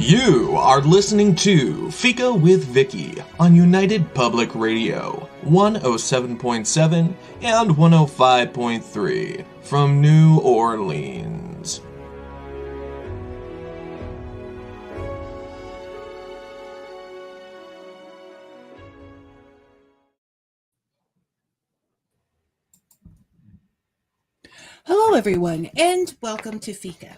You are listening to Fika with Vicky on United Public Radio, 107.7 and 105.3 from New Orleans. Hello, everyone, and welcome to Fika.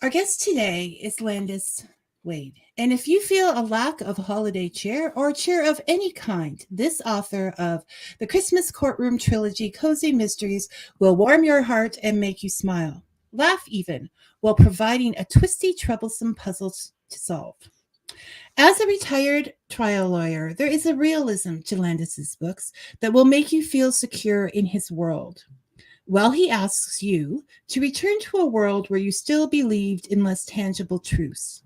Our guest today is Landis Wade, and if you feel a lack of a holiday cheer or cheer of any kind, this author of the Christmas Courtroom Trilogy, Cozy Mysteries, will warm your heart and make you smile, laugh even, while providing a twisty, troublesome puzzle to solve. As a retired trial lawyer, there is a realism to Landis's books that will make you feel secure in his world. Well, he asks you to return to a world where you still believed in less tangible truths.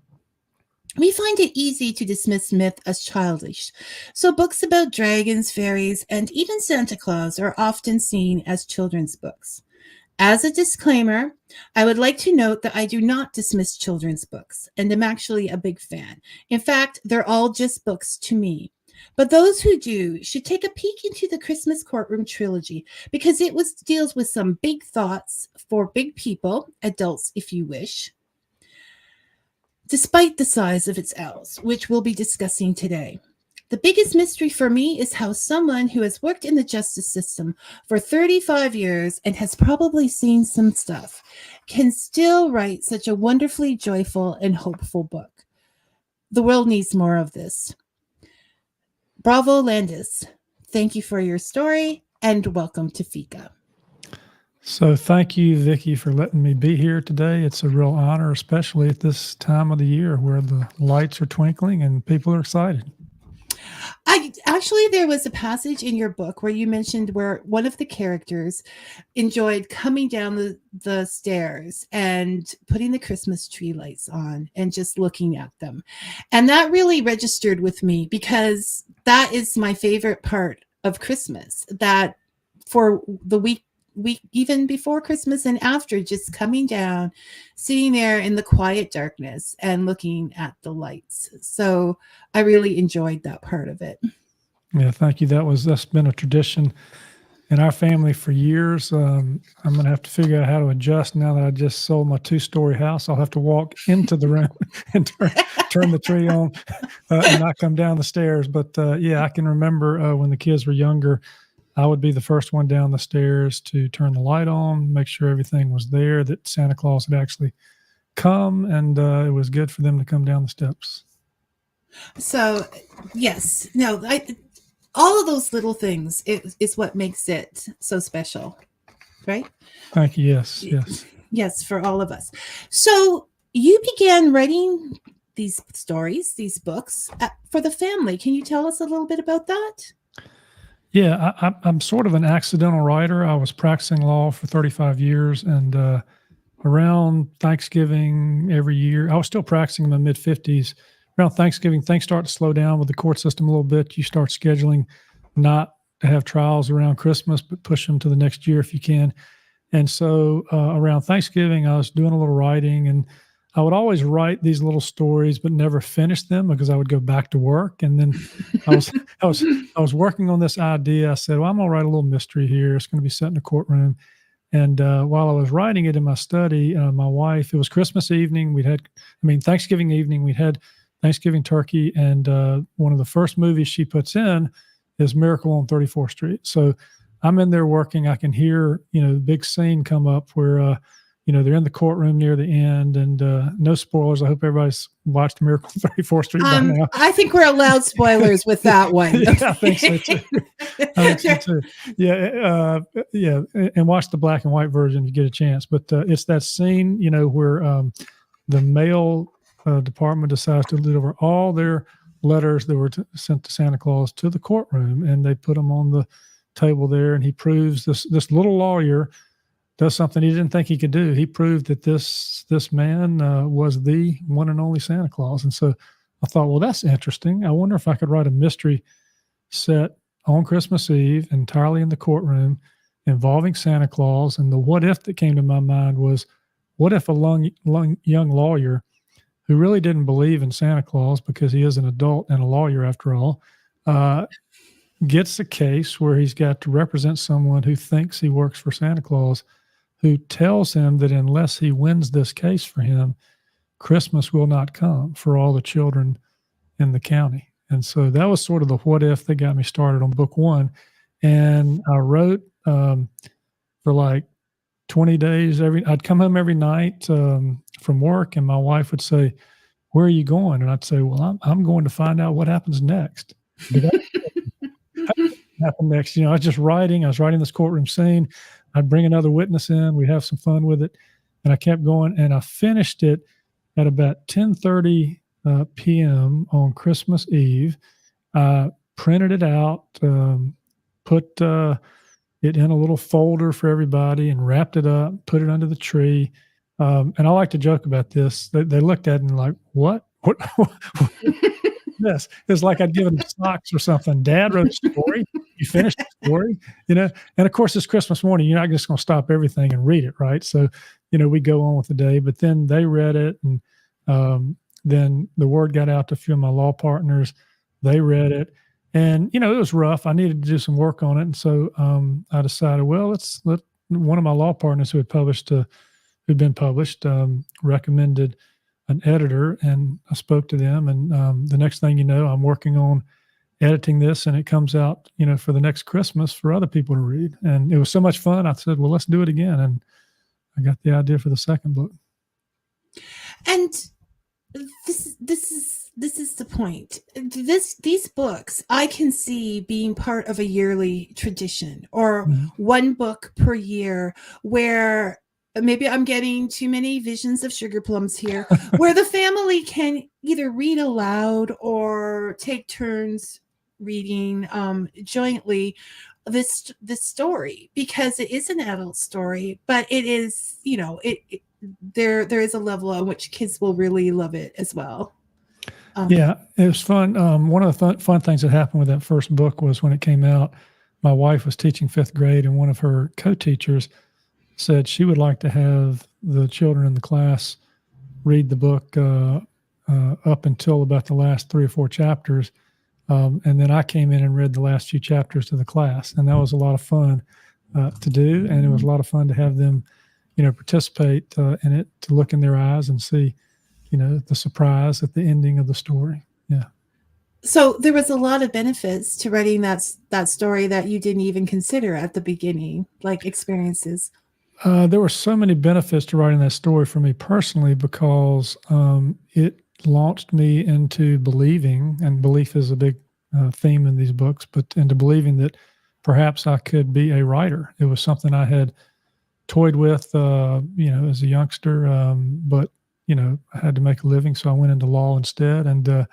We find it easy to dismiss myth as childish, so books about dragons, fairies, and even Santa Claus are often seen as children's books. As a disclaimer, I would like to note that I do not dismiss children's books, and am actually a big fan. In fact, they're all just books to me. But those who do should take a peek into the Christmas Courtroom Trilogy because it deals with some big thoughts for big people, adults if you wish, despite the size of its L's, which we'll be discussing today. The biggest mystery for me is how someone who has worked in the justice system for 35 years and has probably seen some stuff can still write such a wonderfully joyful and hopeful book. The world needs more of this. Bravo, Landis. Thank you for your story and welcome to Fika. So thank you, Vicky, for letting me be here today. It's a real honor, especially at this time of the year where the lights are twinkling and people are excited. There was a passage in your book where you mentioned where one of the characters enjoyed coming down the stairs and putting the Christmas tree lights on and just looking at them. And that really registered with me because that is my favorite part of Christmas, that for the week even before Christmas and after, just coming down, sitting there in the quiet darkness and looking at the lights. So I really enjoyed that part of it. Yeah, thank you. That's been a tradition in our family for years. I'm going to have to figure out how to adjust now that I just sold my 2-story house. I'll have to walk into the room and turn the tree on and not come down the stairs. But I can remember when the kids were younger, I would be the first one down the stairs to turn the light on, make sure everything was there, that Santa Claus had actually come, and it was good for them to come down the steps. So, yes, no, all of those little things is what makes it so special, right? Thank you. Yes. Yes, for all of us. So you began writing these stories, these books for the family. Can you tell us a little bit about that? Yeah, I'm sort of an accidental writer. I was practicing law for 35 years, and around Thanksgiving every year, I was still practicing in my mid-50s. Around Thanksgiving, things start to slow down with the court system a little bit. You start scheduling not to have trials around Christmas, but push them to the next year if you can. And so around Thanksgiving, I was doing a little writing, and I would always write these little stories, but never finish them because I would go back to work. And then I was working on this idea. I said, well, I'm going to write a little mystery here. It's going to be set in a courtroom. And while I was writing it in my study, my wife, it was Christmas evening. Thanksgiving evening, we'd had Thanksgiving turkey. And one of the first movies she puts in is Miracle on 34th Street. So I'm in there working. I can hear, the big scene come up where, they're in the courtroom near the end, and no spoilers. I hope everybody's watched Miracle on 34th Street by now. I think we're allowed spoilers with that one. Yeah, I think so too. Yeah, and watch the black and white version if you get a chance. But it's that scene, where the mail department decides to deliver all their letters that were sent to Santa Claus to the courtroom, and they put them on the table there, and he proves this little lawyer does something he didn't think he could do. He proved that this man was the one and only Santa Claus. And so I thought, well, that's interesting. I wonder if I could write a mystery set on Christmas Eve entirely in the courtroom involving Santa Claus. And the what if that came to my mind was, what if a young lawyer who really didn't believe in Santa Claus because he is an adult and a lawyer after all, gets a case where he's got to represent someone who thinks he works for Santa Claus, who tells him that unless he wins this case for him, Christmas will not come for all the children in the county. And so that was sort of the what if that got me started on book one. And I wrote for like 20 days. I'd come home every night from work, and my wife would say, "Where are you going?" And I'd say, "Well, I'm going to find out what happens next." Happen next? I was just writing. I was writing this courtroom scene. I'd bring another witness in. We'd have some fun with it, and I kept going. And I finished it at about 10:30 p.m. on Christmas Eve. I printed it out, put it in a little folder for everybody, and wrapped it up, put it under the tree. And I like to joke about this. They looked at it and like, what? Yes, it's like I'd given them socks or something. Dad wrote a story. You finished the story, And of course, it's Christmas morning. You're not just going to stop everything and read it, right? So, we go on with the day. But then they read it, and then the word got out to a few of my law partners. They read it, and it was rough. I needed to do some work on it, and so I decided, well, let's let one of my law partners who'd been published, recommended an editor, and I spoke to them, and the next thing you know, I'm working on editing this, and it comes out, for the next Christmas for other people to read. And it was so much fun. I said, well, let's do it again. And I got the idea for the second book. And this is the point. These books I can see being part of a yearly tradition, or one book per year, where maybe I'm getting too many visions of sugar plums here, where the family can either read aloud or take turns reading jointly this story, because it is an adult story, but it is, there is a level on which kids will really love it as well. Yeah, it was fun. One of the fun things that happened with that first book was when it came out, my wife was teaching 5th grade, and one of her co-teachers said she would like to have the children in the class read the book up until about the last 3 or 4 chapters. And then I came in and read the last few chapters to the class. And that was a lot of fun to do. And it was a lot of fun to have them, participate in it, to look in their eyes and see, the surprise at the ending of the story. Yeah. So there was a lot of benefits to writing that story that you didn't even consider at the beginning, like experiences. There were so many benefits to writing that story for me personally, because it launched me into believing, and belief is a big theme in these books, but into believing that perhaps I could be a writer. It was something I had toyed with, as a youngster, but, I had to make a living, so I went into law instead. And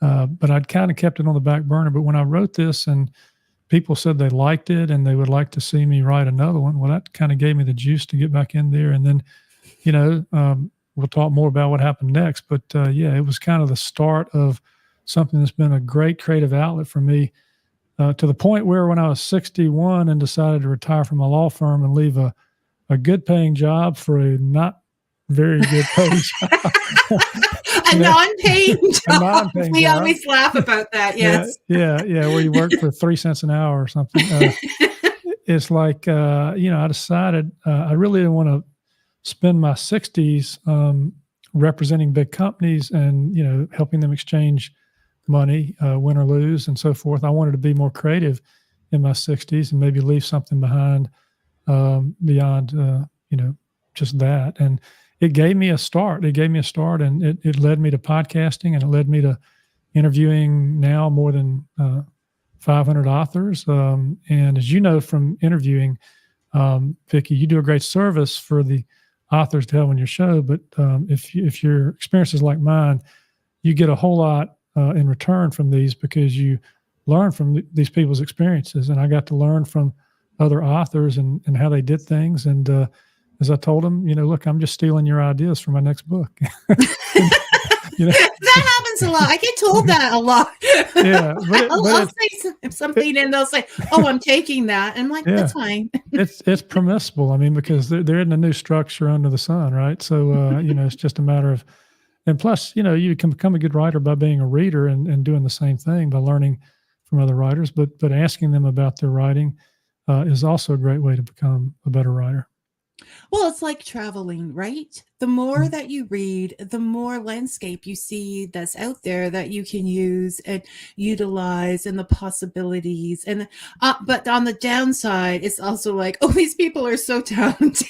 but I'd kind of kept it on the back burner. But when I wrote this, and people said they liked it and they would like to see me write another one, well, that kind of gave me the juice to get back in there. And then, we'll talk more about what happened next. But it was kind of the start of something that's been a great creative outlet for me, to the point where when I was 61 and decided to retire from my law firm and leave a good paying job for a not very good paying job. A non-paying job. We always laugh about that. Yes. Yeah. Where you work for 3 cents an hour or something. It's like, I decided I really didn't want to spend my 60s representing big companies and, helping them exchange money, win or lose, and so forth. I wanted to be more creative in my 60s and maybe leave something behind beyond, just that. And it gave me a start. And it led me to podcasting, and it led me to interviewing now more than 500 authors. And as you know from interviewing, Vicky, you do a great service for the authors to have on your show. But if your experience is like mine, you get a whole lot in return from these, because you learn from these people's experiences. And I got to learn from other authors and how they did things. And as I told them, look, I'm just stealing your ideas for my next book. That happens a lot. I get told that a lot. Yeah, I'll say something and they'll say, "Oh, I'm taking that." And I'm like, "That's fine." It's permissible. I mean, because there isn't a new structure under the sun, right? So it's just a matter of And plus, you can become a good writer by being a reader and doing the same thing by learning from other writers. But asking them about their writing is also a great way to become a better writer. Well, it's like traveling, right? The more that you read, the more landscape you see that's out there that you can use and utilize, and the possibilities. And but on the downside, it's also like, oh, these people are so talented.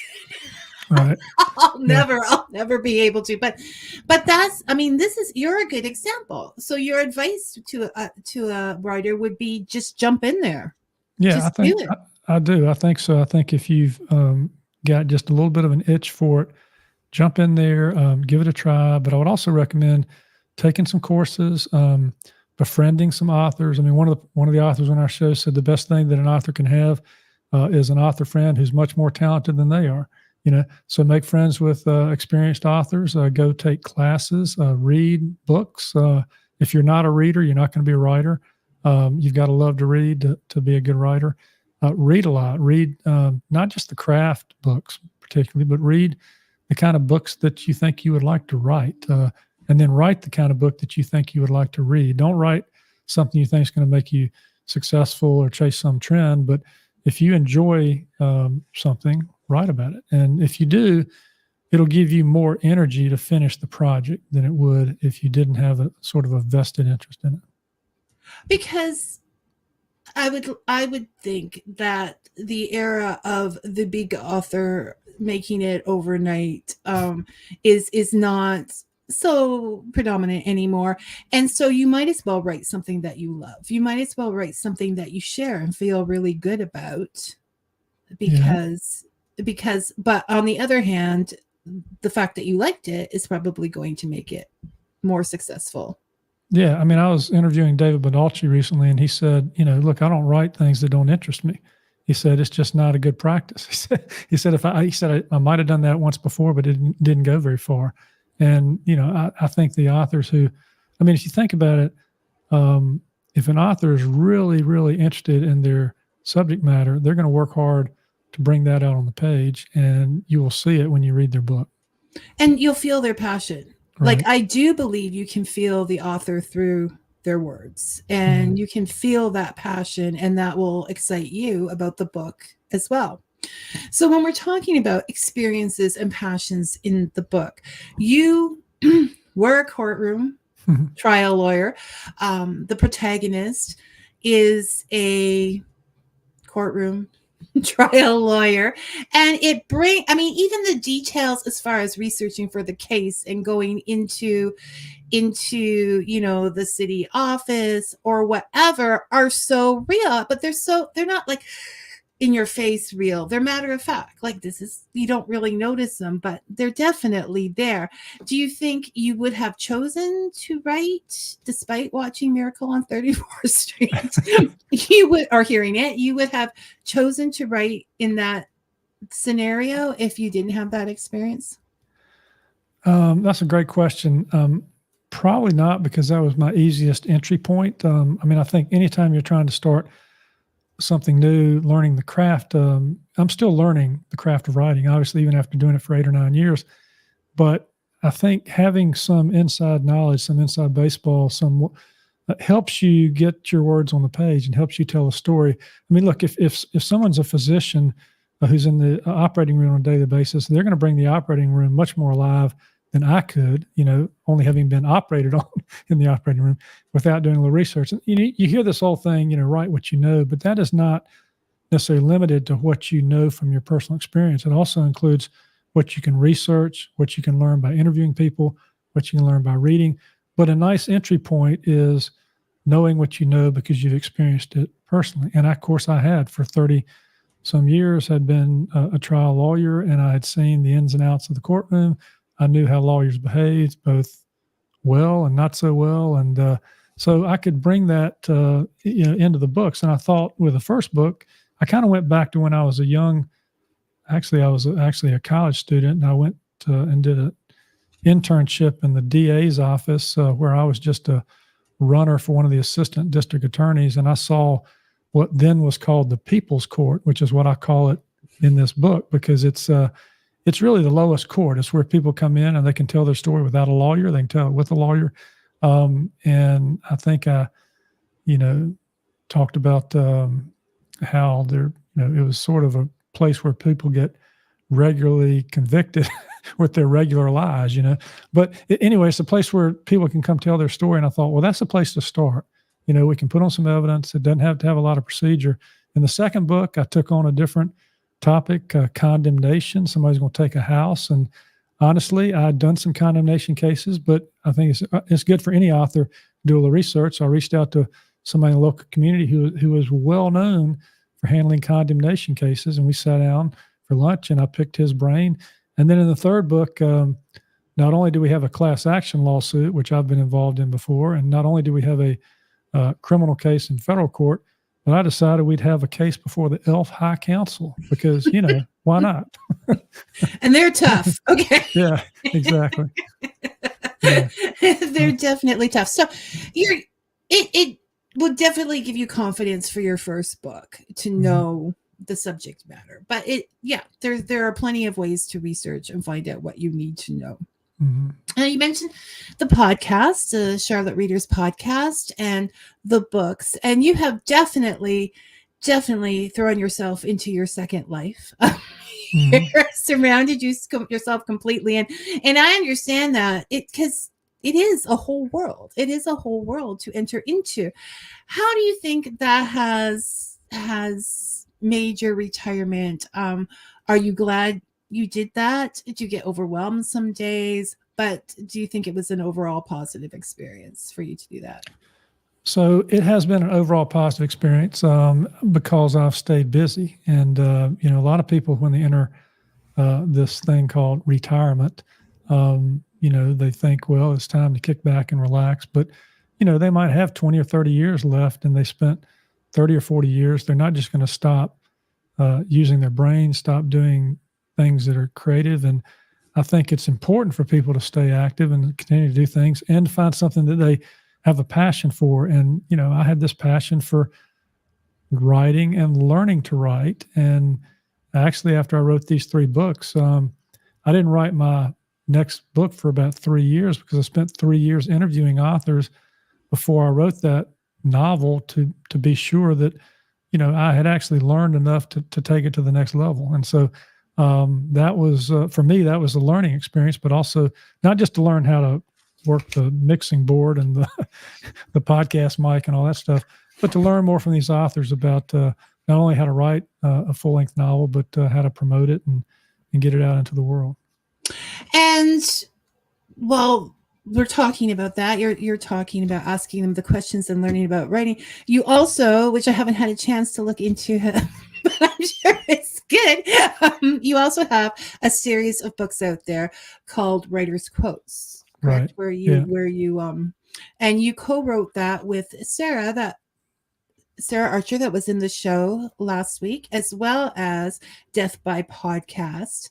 Right. I'll never be able to. But that's, I mean, you're a good example. So your advice to a writer would be just jump in there. Yeah, just I think do it. I do. I think so. I think if you've got just a little bit of an itch for it, jump in there, give it a try. But I would also recommend taking some courses, befriending some authors. I mean, one of the authors on our show said the best thing that an author can have is an author friend who's much more talented than they are. So make friends with experienced authors. Go take classes. Read books. If you're not a reader, you're not going to be a writer. You've got to love to read to be a good writer. Read a lot. Read not just the craft books particularly, but read the kind of books that you think you would like to write, and then write the kind of book that you think you would like to read. Don't write something you think is going to make you successful or chase some trend, but if you enjoy something, write about it. And if you do, it'll give you more energy to finish the project than it would if you didn't have a sort of a vested interest in it. Because I would think that the era of the big author making it overnight is not so predominant anymore. And so you might as well write something that you love. You might as well write something that you share and feel really good about, because but on the other hand, the fact that you liked it is probably going to make it more successul. Yeah, I mean, I was interviewing David Badalci recently, and he said, look, I don't write things that don't interest me. He said it's just not a good practice. He said I might have done that once before, but it didn't go very far. And I think the authors who, I mean, if you think about it, if an author is really, really interested in their subject matter, they're going to work hard to bring that out on the page, and you will see it when you read their book. And you'll feel their passion. Right. Like, I do believe you can feel the author through their words, and you can feel that passion, and that will excite you about the book as well. So when we're talking about experiences and passions in the book, you were a courtroom trial lawyer. The protagonist is a courtroom trial lawyer, and even the details as far as researching for the case and going into the city office or whatever are so real, but they're not like in your face real. They're matter of fact. Like, you don't really notice them, but they're definitely there. Do you think you would have chosen to write, despite watching Miracle on 34th Street, or hearing it, you would have chosen to write in that scenario if you didn't have that experience? That's a great question. Probably not, because that was my easiest entry point. I think anytime you're trying to start something new, learning the craft, I'm still learning the craft of writing, obviously, even after doing it for 8 or 9 years. But I think having some inside knowledge, some inside baseball, helps you get your words on the page and helps you tell a story. I mean, look, if someone's a physician who's in the operating room on a daily basis, they're going to bring the operating room much more alive than I could, only having been operated on in the operating room without doing a little research. And you hear this whole thing, write what you know, but that is not necessarily limited to what you know from your personal experience. It also includes what you can research, what you can learn by interviewing people, what you can learn by reading. But a nice entry point is knowing what you know because you've experienced it personally. And of course I had for 30 some years, had been a trial lawyer, and I had seen the ins and outs of the courtroom. I knew how lawyers behaved, both well and not so well. And so I could bring that into the books. And I thought with the first book, I kind of went back to when I was I was actually a college student, and I went and did an internship in the DA's office where I was just a runner for one of the assistant district attorneys. And I saw what then was called the People's Court, which is what I call it in this book, because it's it's really the lowest court. It's where people come in and they can tell their story without a lawyer. They can tell it with a lawyer. And I think I, talked about how there, it was sort of a place where people get regularly convicted with their regular lies, But anyway, it's a place where people can come tell their story. And I thought, well, that's a place to start. We can put on some evidence. It doesn't have to have a lot of procedure. In the second book, I took on a different topic, condemnation. Somebody's going to take a house. And honestly, I'd done some condemnation cases, but I think it's good for any author to do a little research. So I reached out to somebody in the local community who was well known for handling condemnation cases. And we sat down for lunch and I picked his brain. And then in the third book, not only do we have a class action lawsuit, which I've been involved in before, and not only do we have a criminal case in federal court, but I decided we'd have a case before the Elf High Council because, why not? And they're tough. Okay. Yeah, exactly. Yeah. They're definitely tough. So it will definitely give you confidence for your first book to know the subject matter. But there are plenty of ways to research and find out what you need to know. Mm-hmm. Now, you mentioned the podcast, the Charlotte Readers podcast, and the books, and you have definitely thrown yourself into your second life. You're surrounded yourself completely, and I understand that because it is a whole world. It is a whole world to enter into. How do you think that has made your retirement? Are you glad you did that? Did you get overwhelmed some days? But do you think it was an overall positive experience for you to do that? So it has been an overall positive experience because I've stayed busy. And, a lot of people, when they enter this thing called retirement, they think, well, it's time to kick back and relax. But, they might have 20 or 30 years left and they spent 30 or 40 years. They're not just going to stop using their brain, stop doing things that are creative. And I think it's important for people to stay active and continue to do things and find something that they have a passion for. And, I had this passion for writing and learning to write. And actually, after I wrote these 3 books, I didn't write my next book for about 3 years because I spent 3 years interviewing authors before I wrote that novel to be sure that, I had actually learned enough to take it to the next level. And so that was, for me, that was a learning experience, but also not just to learn how to work the mixing board and the podcast mic and all that stuff, but to learn more from these authors about not only how to write a full-length novel, but how to promote it and get it out into the world. And, well, we're talking about that. You're talking about asking them the questions and learning about writing. You also, which I haven't had a chance to look into, but I'm sure it's good. You also have a series of books out there called Writer's Quotes, correct? Right. Where you and you co-wrote that with Sarah Archer that was in the show last week, as well as Death by Podcast.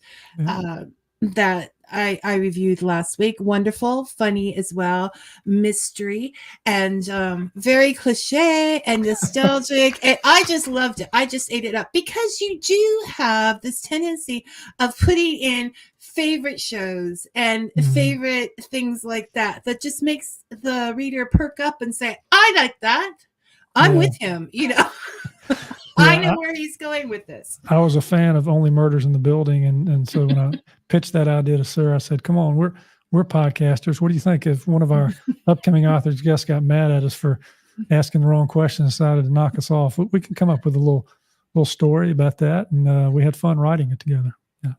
That I reviewed last week. Wonderful, funny as well, mystery, and very cliche and nostalgic. And I just loved it. I just ate it up because you do have this tendency of putting in favorite shows and favorite things like that just makes the reader perk up and say, I like that. I'm with him, I know where he's going with this. I was a fan of Only Murders in the Building, and so when I pitched that idea to Sarah, I said, "Come on, we're podcasters. What do you think if one of our upcoming authors guests got mad at us for asking the wrong question and decided to knock us off? We can come up with a little story about that." And we had fun writing it together. Yeah,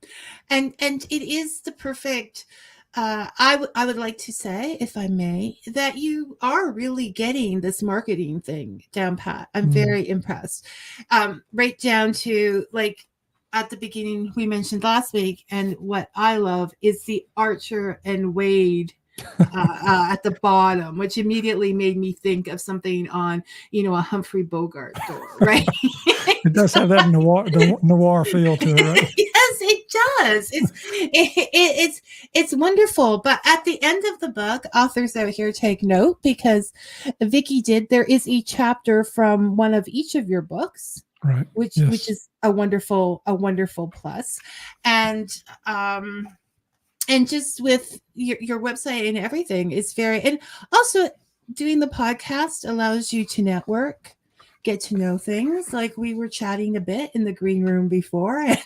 and it is the perfect. I would like to say, if I may, that you are really getting this marketing thing down pat. I'm very impressed. Right down to, like, at the beginning we mentioned last week, and what I love is the Archer and Wade at the bottom, which immediately made me think of something on, a Humphrey Bogart door, right? It does have that noir feel to it, right? Yes, it does. It's wonderful. But at the end of the book, authors out here take note, because Vicky there is a chapter from one of each of your books Right. which Yes. is a wonderful plus. And just with your website and everything is very, and also doing the podcast allows you to network, get to know things. Like we were chatting a bit in the green room before and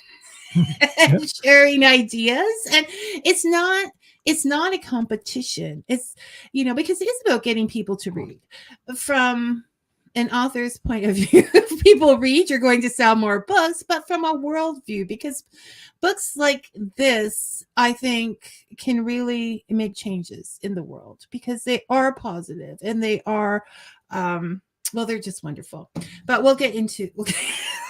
Yep. sharing ideas. And it's not a competition. It's, because it is about getting people to read. From an author's point of view, if people read, you're going to sell more books, but from a world view, because books like this, I think, can really make changes in the world because they are positive and they are, well, they're just wonderful. But we'll get into.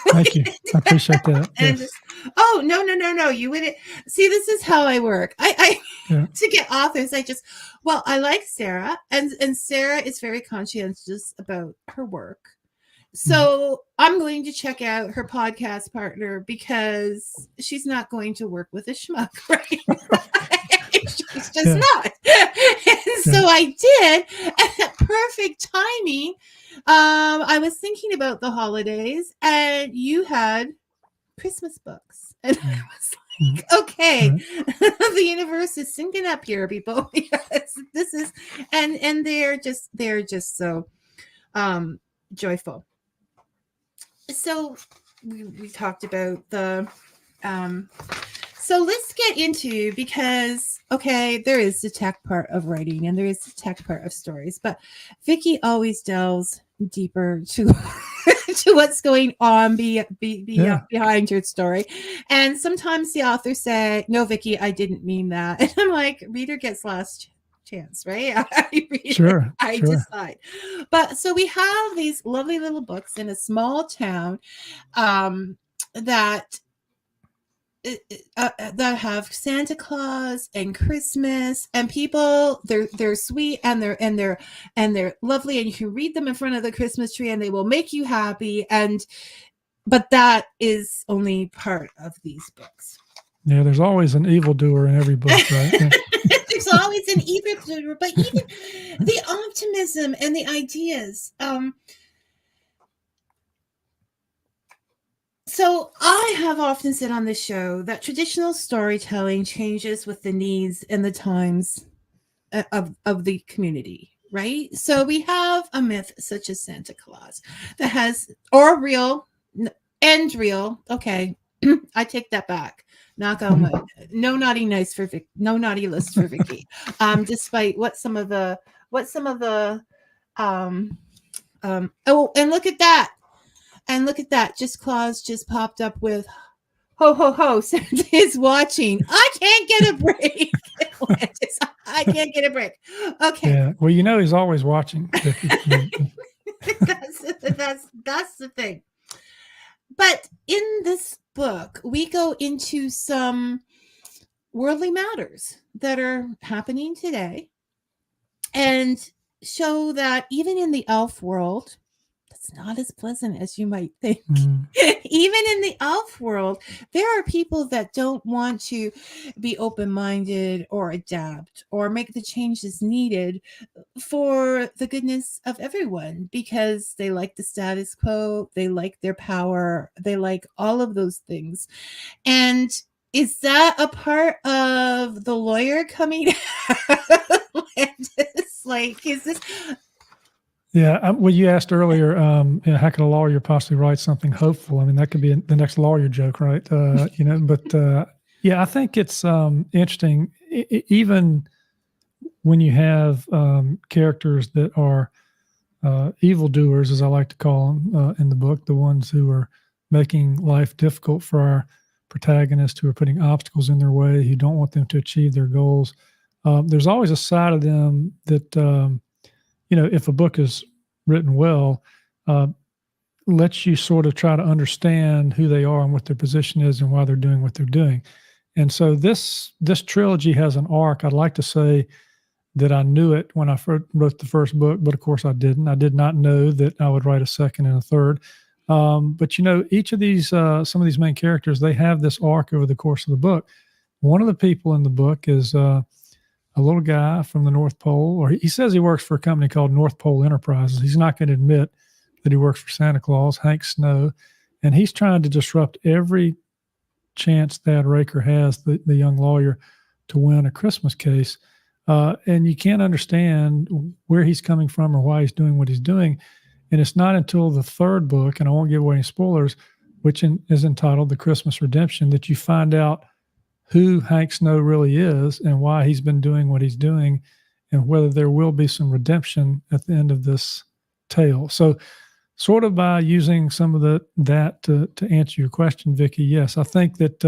Thank you. I appreciate that. And Yes. oh, no, you wouldn't see. This is how I work. I Yeah. to get authors, I like Sarah, and Sarah is very conscientious about her work. So I'm going to check out her podcast partner because she's not going to work with a schmuck, right? She's just not. And so I did, and at perfect timing. I was thinking about the holidays, and you had Christmas books, and I was like, okay, the universe is syncing up here, people. Because this is, and they're just so joyful. So we talked about the so let's get into, because there is the tech part of writing and there is the tech part of stories, but Vicky always delves deeper to to what's going on behind your story. And sometimes the author say, no, Vicky, I didn't mean that. And I'm like, reader gets last chance, right? I decide. But so we have these lovely little books in a small town that have Santa Claus and Christmas, and people, they're sweet and they're lovely, and you can read them in front of the Christmas tree and they will make you happy. But that is only part of these books. Yeah, there's always an evildoer in every book, right? Yeah. There's always an evildoer, but even the optimism and the ideas. So I have often said on this show that traditional storytelling changes with the needs and the times of the community, right? So we have a myth such as Santa Claus that has, or real and real. Okay, I take that back. Knock on wood. No naughty list for Vicky. Despite what some of the oh, and look at that. And look at that. Claus just popped up with ho, ho, ho. Santa is watching. I can't get a break. I can't get a break. Okay. Yeah. Well, he's always watching. That's the thing. But in this book, we go into some worldly matters that are happening today and show that even in the elf world, it's not as pleasant as you might think. Even in the elf world, there are people that don't want to be open-minded or adapt or make the changes needed for the goodness of everyone, because they like the status quo, they like their power, they like all of those things. And is that a part of the lawyer coming out? Like, is this... Yeah. Well, you asked earlier, how could a lawyer possibly write something hopeful? I mean, that could be the next lawyer joke, right? But yeah, I think it's interesting. Even when you have characters that are evildoers, as I like to call them in the book, the ones who are making life difficult for our protagonists, who are putting obstacles in their way, who don't want them to achieve their goals. There's always a side of them that, if a book is written well, lets you sort of try to understand who they are and what their position is and why they're doing what they're doing. And so this trilogy has an arc. I'd like to say that I knew it when I wrote the first book, but of course I didn't. I did not know that I would write a second and a third. But each of these, some of these main characters, they have this arc over the course of the book. One of the people in the book is a little guy from the North Pole, or he says he works for a company called North Pole Enterprises. He's not going to admit that he works for Santa Claus, Hank Snow. And he's trying to disrupt every chance Thad Raker has, the young lawyer, to win a Christmas case. And you can't understand where he's coming from or why he's doing what he's doing. And it's not until the third book, and I won't give away any spoilers, which is entitled The Christmas Redemption, that you find out who Hank Snow really is and why he's been doing what he's doing, and whether there will be some redemption at the end of this tale. So sort of by using some of that to answer your question, Vicky, yes, I think that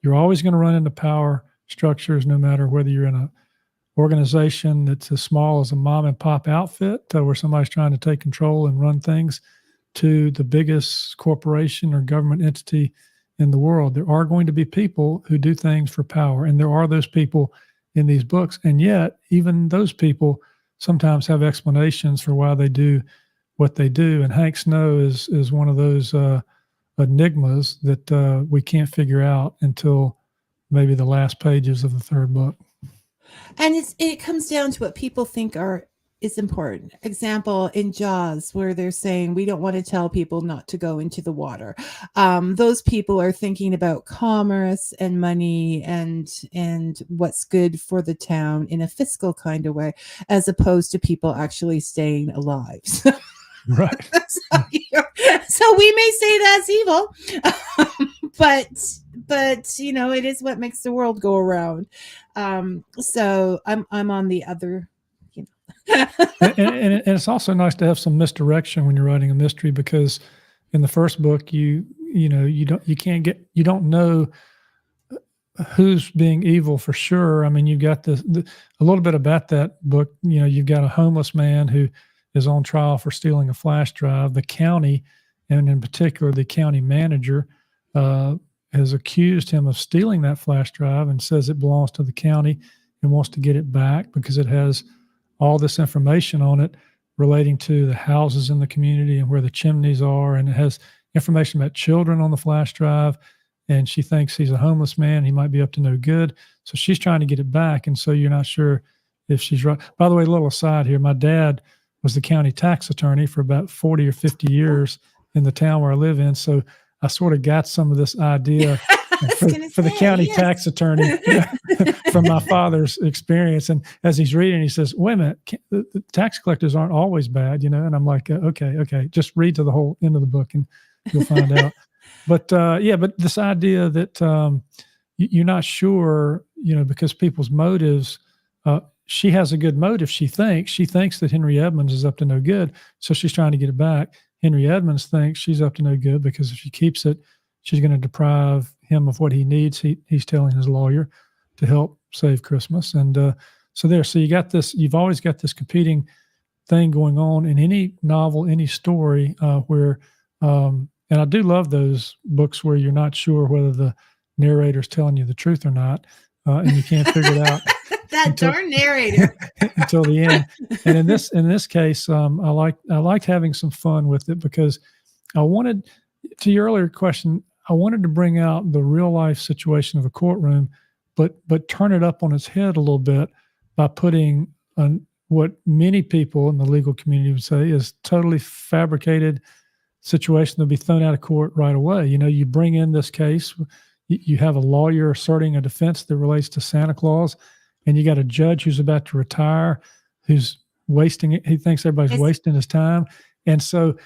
you're always going to run into power structures, no matter whether you're in a organization that's as small as a mom and pop outfit where somebody's trying to take control and run things, to the biggest corporation or government entity in the world. There are going to be people who do things for power, and there are those people in these books. And yet, even those people sometimes have explanations for why they do what they do. And Hank Snow is one of those enigmas that we can't figure out until maybe the last pages of the third book. And it comes down to what people think is important. Example, in Jaws, where they're saying we don't want to tell people not to go into the water. Those people are thinking about commerce and money and what's good for the town in a fiscal kind of way, as opposed to people actually staying alive. Right. So we may say that's evil, but it is what makes the world go around. So I'm on the other. And it's also nice to have some misdirection when you're writing a mystery, because in the first book you don't know who's being evil for sure. I mean, you've got a little bit about that book. You've got a homeless man who is on trial for stealing a flash drive. The county, and in particular the county manager, has accused him of stealing that flash drive and says it belongs to the county and wants to get it back because it has all this information on it relating to the houses in the community and where the chimneys are. And it has information about children on the flash drive. And she thinks he's a homeless man. He might be up to no good. So she's trying to get it back. And so you're not sure if she's right. By the way, a little aside here, my dad was the county tax attorney for about 40 or 50 years in the town where I live in. So I sort of got some of this idea for the county tax attorney from my father's experience. And as he's reading, he says, wait a minute, the tax collectors aren't always bad, and I'm like, okay, just read to the whole end of the book and you'll find out. But but this idea that you're not sure, because people's motives, she has a good motive. She thinks that Henry Edmonds is up to no good. So she's trying to get it back. Henry Edmonds thinks she's up to no good because if she keeps it, she's going to deprive him of what he needs. He's telling his lawyer to help save Christmas. And so you got this, you've always got this competing thing going on in any novel, any story where, and I do love those books where you're not sure whether the narrator's telling you the truth or not, and you can't figure it out. That darn narrator until the end. And in this case, I liked having some fun with it because I wanted, to your earlier question, I wanted to bring out the real life situation of a courtroom, but turn it up on its head a little bit by putting what many people in the legal community would say is totally fabricated situation that'll be thrown out of court right away. You bring in this case, you have a lawyer asserting a defense that relates to Santa Claus, and you got a judge who's about to retire, who's wasting it. He thinks everybody's wasting his time. And so,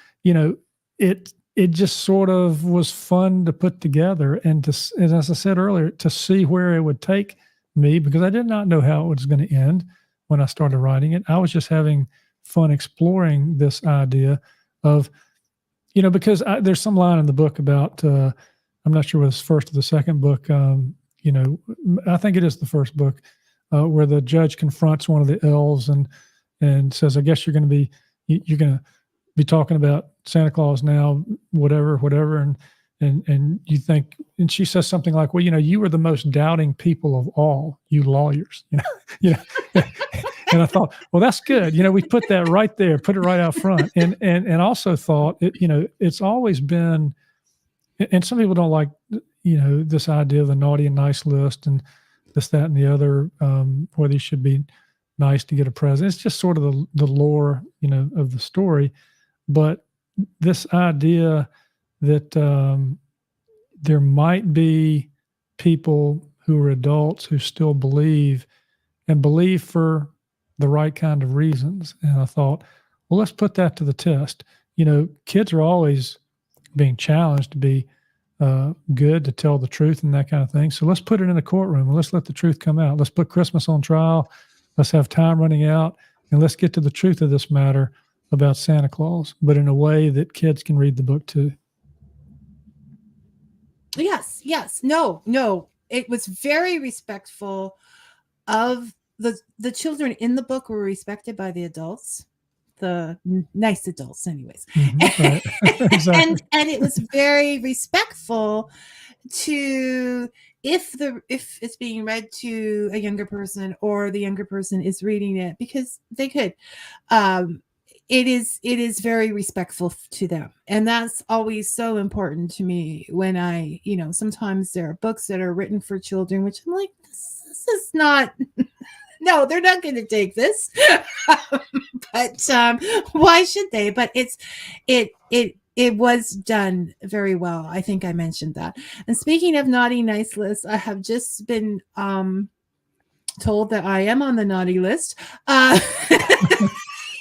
it just sort of was fun to put together and as I said earlier, to see where it would take me, because I did not know how it was going to end when I started writing it. I was just having fun exploring this idea of, because there's some line in the book about, I'm not sure whether it's first or the second book. I think it is the first book, where the judge confronts one of the elves and says, I guess you're going to be talking about Santa Claus now, whatever. And you think, and she says something like, well, you were the most doubting people of all, you lawyers, and I thought, well, that's good. We put that right there, put it right out front. And also thought, it's always been, and some people don't like, this idea of the naughty and nice list and this, that, and the other, whether you should be nice to get a present. It's just sort of the lore, of the story. But this idea that there might be people who are adults who still believe for the right kind of reasons. And I thought, well, let's put that to the test. Kids are always being challenged to be good, to tell the truth and that kind of thing. So let's put it in a courtroom and let's let the truth come out. Let's put Christmas on trial. Let's have time running out, and let's get to the truth of this matter about Santa Claus, but in a way that kids can read the book too. Yes. No. It was very respectful of the children in the book were respected by the adults, the nice adults anyways. Right. Exactly. and it was very respectful to if it's being read to a younger person or the younger person is reading it, because they could, it is very respectful to them. And that's always so important to me when I, sometimes there are books that are written for children, which I'm like, this is not, no, they're not going to take this. But why should they? But it was done very well. I think I mentioned that. And speaking of naughty nice lists, I have just been told that I am on the naughty list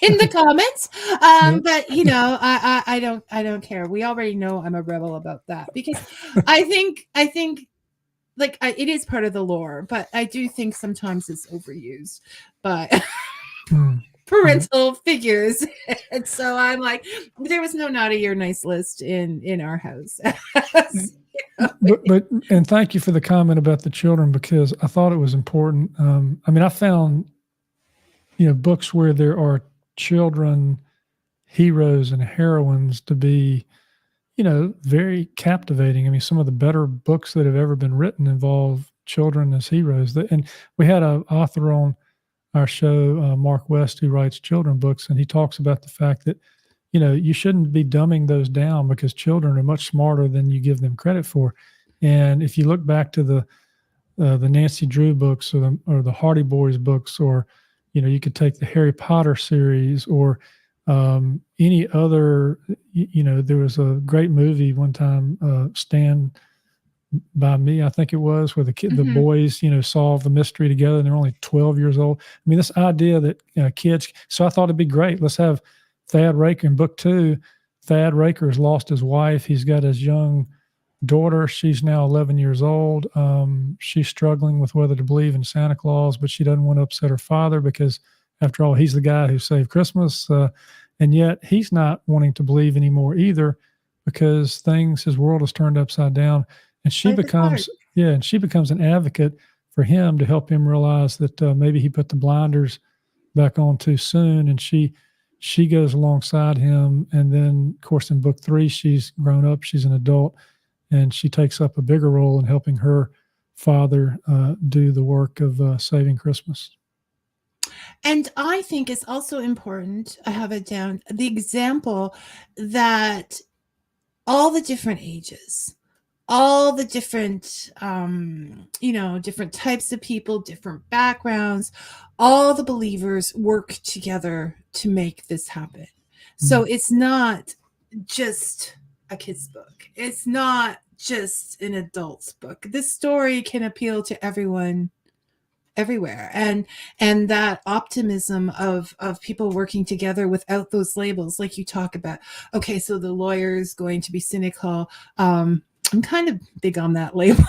in the comments. But I don't care. We already know I'm a rebel about that, because I think like it is part of the lore, but I do think sometimes it's overused by parental figures. And so I'm like, there was no naughty or nice list in our house. But and thank you for the comment about the children, because I thought it was important. I found books where there are children heroes and heroines to be very captivating. Some of the better books that have ever been written involve children as heroes. And we had an author on our show, Mark West, who writes children books, and he talks about the fact that, you shouldn't be dumbing those down, because children are much smarter than you give them credit for. And if you look back to the Nancy Drew books or the Hardy Boys books, or, you could take the Harry Potter series or any other, there was a great movie one time, Stand By Me, I think it was, where the boys, solve the mystery together, and they're only 12 years old. This idea that kids, so I thought it'd be great. Let's have Thad Raker in book 2. Thad Raker has lost his wife. He's got his young daughter. She's now 11 years old. She's struggling with whether to believe in Santa Claus, but she doesn't want to upset her father, because after all, he's the guy who saved Christmas. And yet he's not wanting to believe anymore either, because his world has turned upside down. And she becomes an advocate for him, to help him realize that maybe he put the blinders back on too soon. And she goes alongside him. And then, of course, in book 3, she's grown up, she's an adult, and she takes up a bigger role in helping her father do the work of saving Christmas. And I think it's also important, I have it down, the example that all the different ages, all the different, different types of people, different backgrounds, all the believers work together to make this happen. So it's not just a kid's book. It's not just an adult's book. This story can appeal to everyone, everywhere. And that optimism of people working together without those labels, like you talk about. Okay, so the lawyer is going to be cynical. I'm kind of big on that label.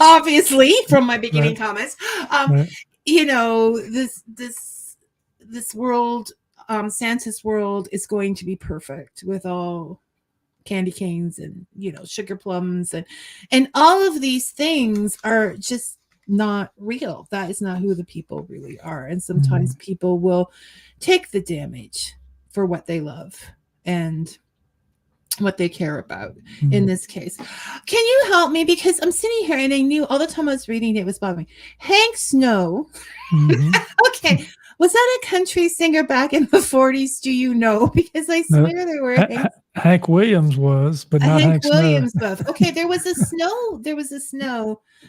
Obviously, from my beginning comments. This world, Santa's world, is going to be perfect with all candy canes and sugar plums and all of these things are just not real. That is not who the people really are. And sometimes people will take the damage for what they love and what they care about. In this case, can you help me, because I'm sitting here and I knew all the time I was reading it was bothering me. Hank Snow. Okay, was that a country singer back in the 40s? Do you know? Because I swear there were Hank Williams was, but not Hank Williams Snow. Okay, there was a snow.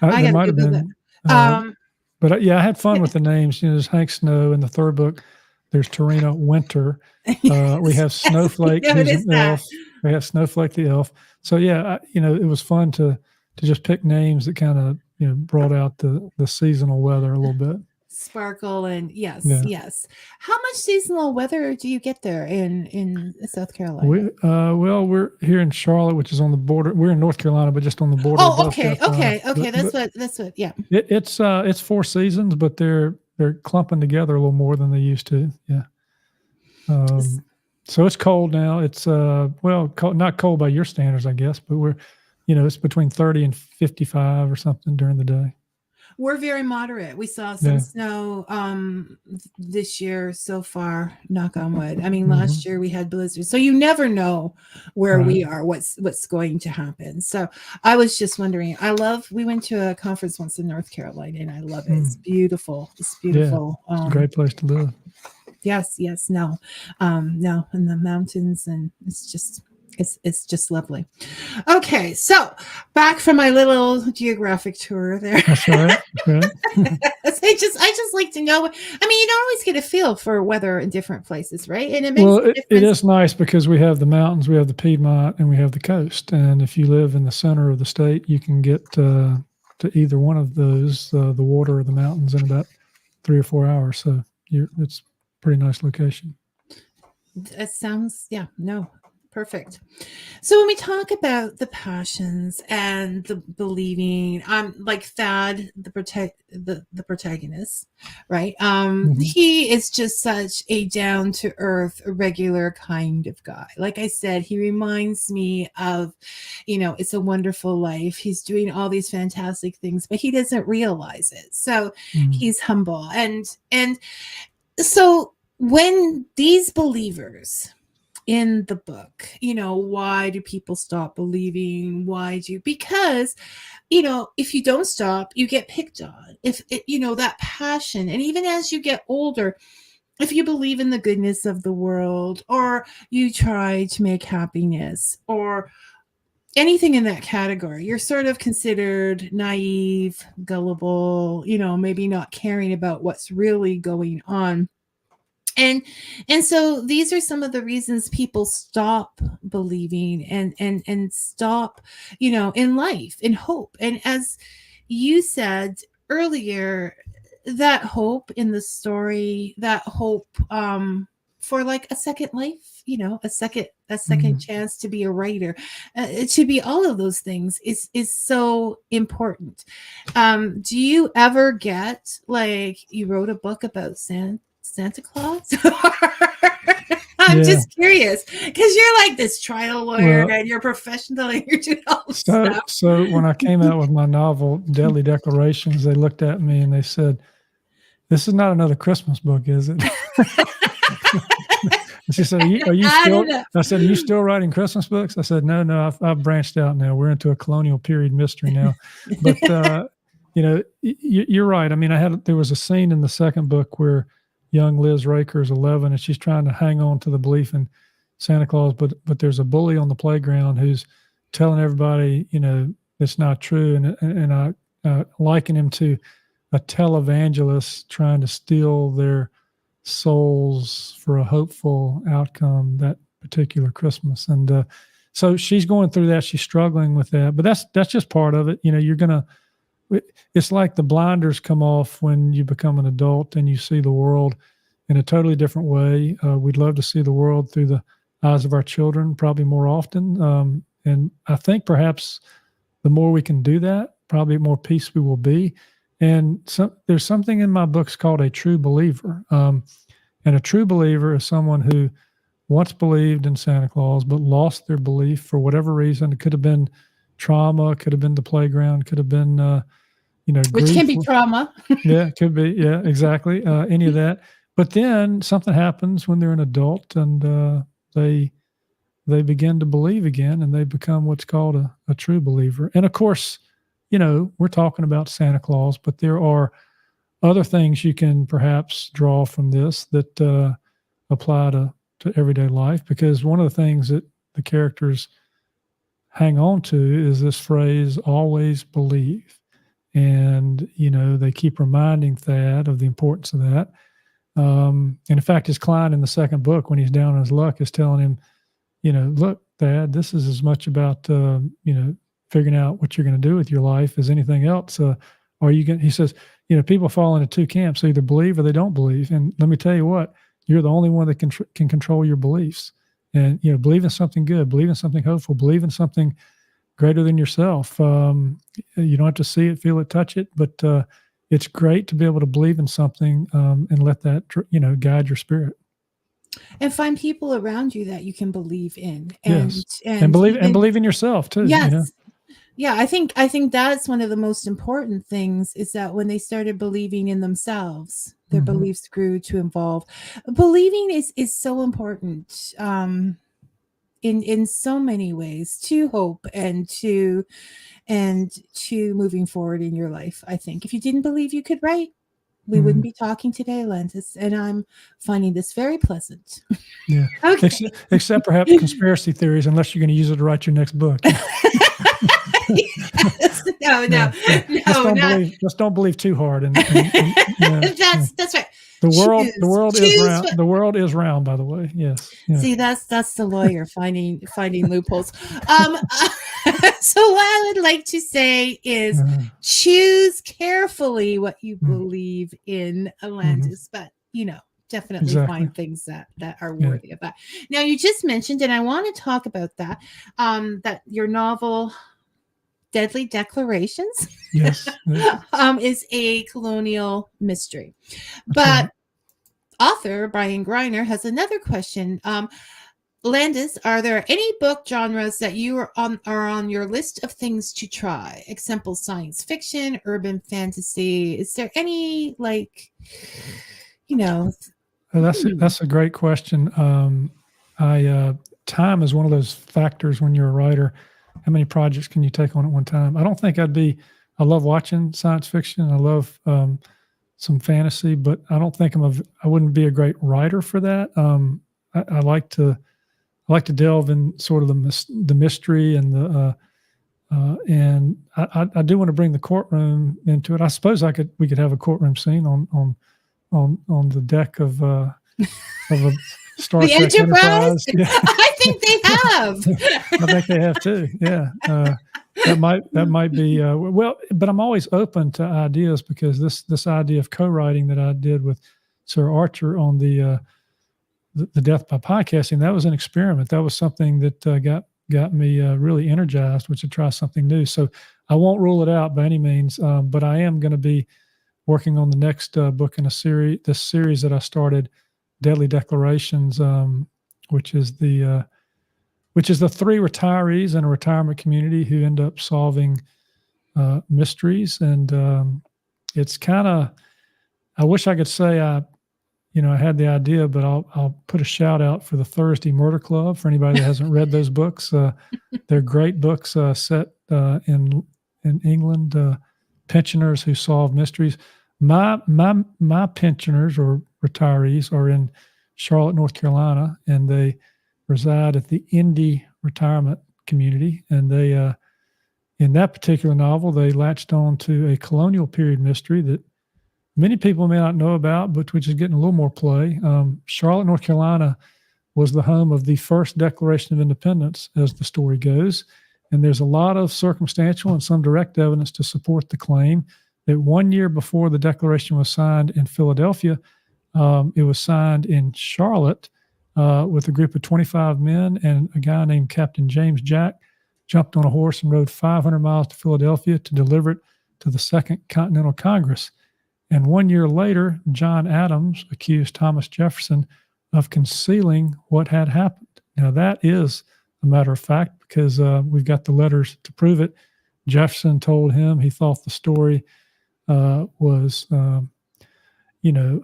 I got to Google that. But I had fun with the names. There's Hank Snow in the third book. There's Tarina Winter. We have Snowflake, who's an elf. We have Snowflake the elf. So yeah, it was fun to just pick names that kind of brought out the seasonal weather a little bit. Sparkle and yes. How much seasonal weather do you get there in South Carolina? We're here in Charlotte, which is on the border. We're in North Carolina, but just on the border. Oh, okay. That's what. Yeah. It's 4 seasons, but they're clumping together a little more than they used to. Yeah. So it's cold now. It's cold, not cold by your standards, I guess, but we're, it's between 30 and 55 or something during the day. We're very moderate. We saw some snow this year so far, knock on wood. I mean, last year we had blizzards. So you never know where we are, what's going to happen. So I was just wondering, we went to a conference once in North Carolina and I love it. It's beautiful. It's beautiful. Yeah, it's a great place to live. Yes. No, in the mountains, and it's just lovely. Okay, so back from my little geographic tour there. That's right. I just like to know. I mean, you don't always get a feel for weather in different places, right? And it makes it is nice because we have the mountains, we have the Piedmont, and we have the coast. And if you live in the center of the state, you can get to either one of those, the water or the mountains, in about 3 or 4 hours. So it's a pretty nice location. It sounds, perfect. So when we talk about the passions and the believing, like Thad, the protagonist, right? He is just such a down to earth, regular kind of guy. Like I said, he reminds me of, It's a Wonderful Life. He's doing all these fantastic things, but he doesn't realize it. So he's humble. And so when these believers in the book, why do people stop believing? Because, if you don't stop, you get picked on. If that passion, and even as you get older, if you believe in the goodness of the world, or you try to make happiness, or anything in that category, you're sort of considered naive, gullible, maybe not caring about what's really going on. And so these are some of the reasons people stop believing and stop, in life, in hope. And as you said earlier, that hope in the story, that hope for like a second life, a second chance to be a writer, to be all of those things is so important. Do you ever get like you wrote a book about Santa Claus? I'm just curious because you're like this trial lawyer and you're professional and you're doing all this stuff. So when I came out with my novel, Deadly Declarations, they looked at me and they said, "This is not another Christmas book, is it?" She said, "Are you still?" I said, "Are you still writing Christmas books?" I said, "No, I've branched out now. We're into a colonial period mystery now." But you're right. I mean, there was a scene in the second book where young Liz Raker is 11 and she's trying to hang on to the belief in Santa Claus, but there's a bully on the playground who's telling everybody, it's not true. And I liken him to a televangelist trying to steal their souls for a hopeful outcome that particular Christmas. And so she's going through that. She's struggling with that, but that's just part of it. It's like the blinders come off when you become an adult and you see the world in a totally different way. We'd love to see the world through the eyes of our children, probably more often. And I think perhaps the more we can do that, probably more peace we will be. And there's something in my books called a true believer. And a true believer is someone who once believed in Santa Claus, but lost their belief for whatever reason. It could have been trauma, could have been the playground, could have been which can be trauma. Yeah, it could be. Yeah, exactly. Any of that. But then something happens when they're an adult and they begin to believe again and they become what's called a true believer. And of course, we're talking about Santa Claus, but there are other things you can perhaps draw from this that apply to everyday life, because one of the things that the characters hang on to is this phrase, always believe. And, they keep reminding Thad of the importance of that. And in fact, his client in the second book, when he's down on his luck, is telling him, look, Dad. This is as much about, figuring out what you're going to do with your life as anything else. He says, people fall into two camps, they either believe or they don't believe. And let me tell you what, you're the only one that can control your beliefs. And, believe in something good, believe in something hopeful, believe in something greater than yourself. You don't have to see it, feel it, touch it, but it's great to be able to believe in something and let that, guide your spirit. And find people around you that you can believe in, and believe in yourself too. Yes. Yeah, I think that's one of the most important things, is that when they started believing in themselves, their beliefs grew to involve. Believing is so important in so many ways to hope and to moving forward in your life. I think if you didn't believe you could write, we wouldn't be talking today, Landis, and I'm finding this very pleasant. Yeah. Okay. Except perhaps conspiracy theories, unless you're going to use it to write your next book. Yes. No. Just don't believe too hard. And that's right. The world is round, by the way. Yes. Yeah. See, that's the lawyer finding loopholes. So what I would like to say is choose carefully what you believe in, Landis, but definitely find things that are worthy of that. Now, you just mentioned, and I want to talk about that, that your novel Deadly Declarations is a colonial mystery. But author Brian Greiner has another question. Landis, are there any book genres that you are on your list of things to try? Example, science fiction, urban fantasy. Is there any That's a great question. Time is one of those factors when you're a writer. How many projects can you take on at one time? I don't think I love watching science fiction. I love some fantasy, but I don't think I wouldn't be a great writer for that. I like to delve in sort of the mystery and and I do want to bring the courtroom into it. I suppose we could have a courtroom scene on the deck of a Star Trek Enterprise. Yeah. I think they have. I think they have too. Yeah, that might be well. But I'm always open to ideas, because this idea of co-writing that I did with Sir Archer on the Death by Podcasting, that was an experiment. That was something that got me really energized, was to try something new. So I won't rule it out by any means, but I am going to be working on the next book in this series that I started, Deadly Declarations, which is the three retirees in a retirement community who end up solving mysteries. And it's kind of, I wish I could say I had the idea, but I'll put a shout out for the Thursday Murder Club for anybody that hasn't read those books. They're great books set in England, pensioners who solve mysteries. My pensioners or retirees are in Charlotte, North Carolina, and they reside at the Indy Retirement Community. And they, in that particular novel, they latched on to a colonial period mystery that many people may not know about, but which is getting a little more play. Charlotte, North Carolina was the home of the first Declaration of Independence, as the story goes. And there's a lot of circumstantial and some direct evidence to support the claim that 1 year before the Declaration was signed in Philadelphia, it was signed in Charlotte with a group of 25 men, and a guy named Captain James Jack jumped on a horse and rode 500 miles to Philadelphia to deliver it to the Second Continental Congress. And 1 year later, John Adams accused Thomas Jefferson of concealing what had happened. Now, that is a matter of fact, because we've got the letters to prove it. Jefferson told him he thought the story was, an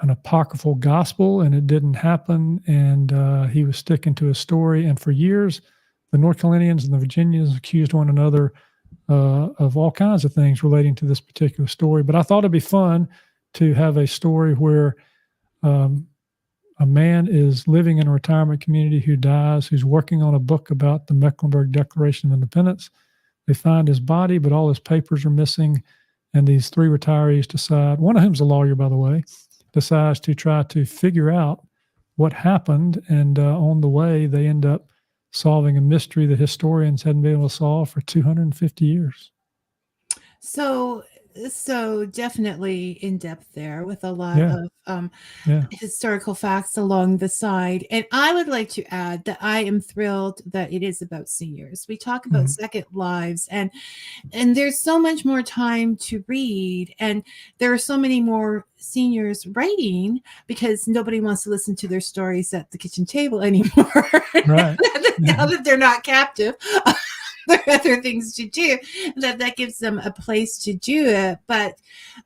apocryphal gospel, and it didn't happen. And he was sticking to his story. And for years, the North Carolinians and the Virginians accused one another of all kinds of things relating to this particular story. But I thought it'd be fun to have a story where a man is living in a retirement community who dies, who's working on a book about the Mecklenburg Declaration of Independence. They find his body, but all his papers are missing. And these three retirees decide, one of whom's a lawyer, by the way, decides to try to figure out what happened. And on the way, they end up solving a mystery that historians hadn't been able to solve for 250 years. So definitely in depth there with a lot Yeah. of Yeah. historical facts along the side. And I would like to add that I am thrilled that it is about seniors. We talk about second lives, and there's so much more time to read, and there are so many more seniors writing because nobody wants to listen to their stories at the kitchen table anymore. Right. Now that they're not captive. There are other things to do, that gives them a place to do it. But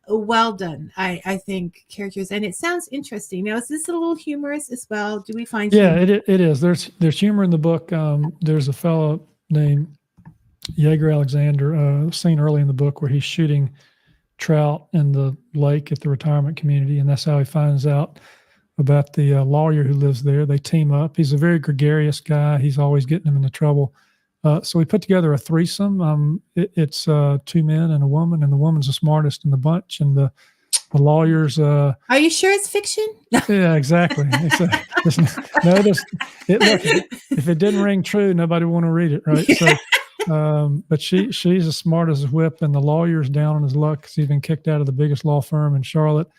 well done, I think, characters, and it sounds interesting. Now, is this a little humorous as well? Do we find? Yeah, it is. There's humor in the book. There's a fellow named Jaeger Alexander, seen early in the book, where he's shooting trout in the lake at the retirement community, and that's how he finds out about the lawyer who lives there. They team up. He's a very gregarious guy. He's always getting him into trouble. So we put together a threesome. It's 2 men and a woman, and the woman's the smartest in the bunch, and the lawyers. Are you sure it's fiction? Yeah, exactly. Look, if it didn't ring true, nobody would want to read it, right? So, but she's as smart as a whip, and the lawyer's down on his luck because he's been kicked out of the biggest law firm in Charlotte,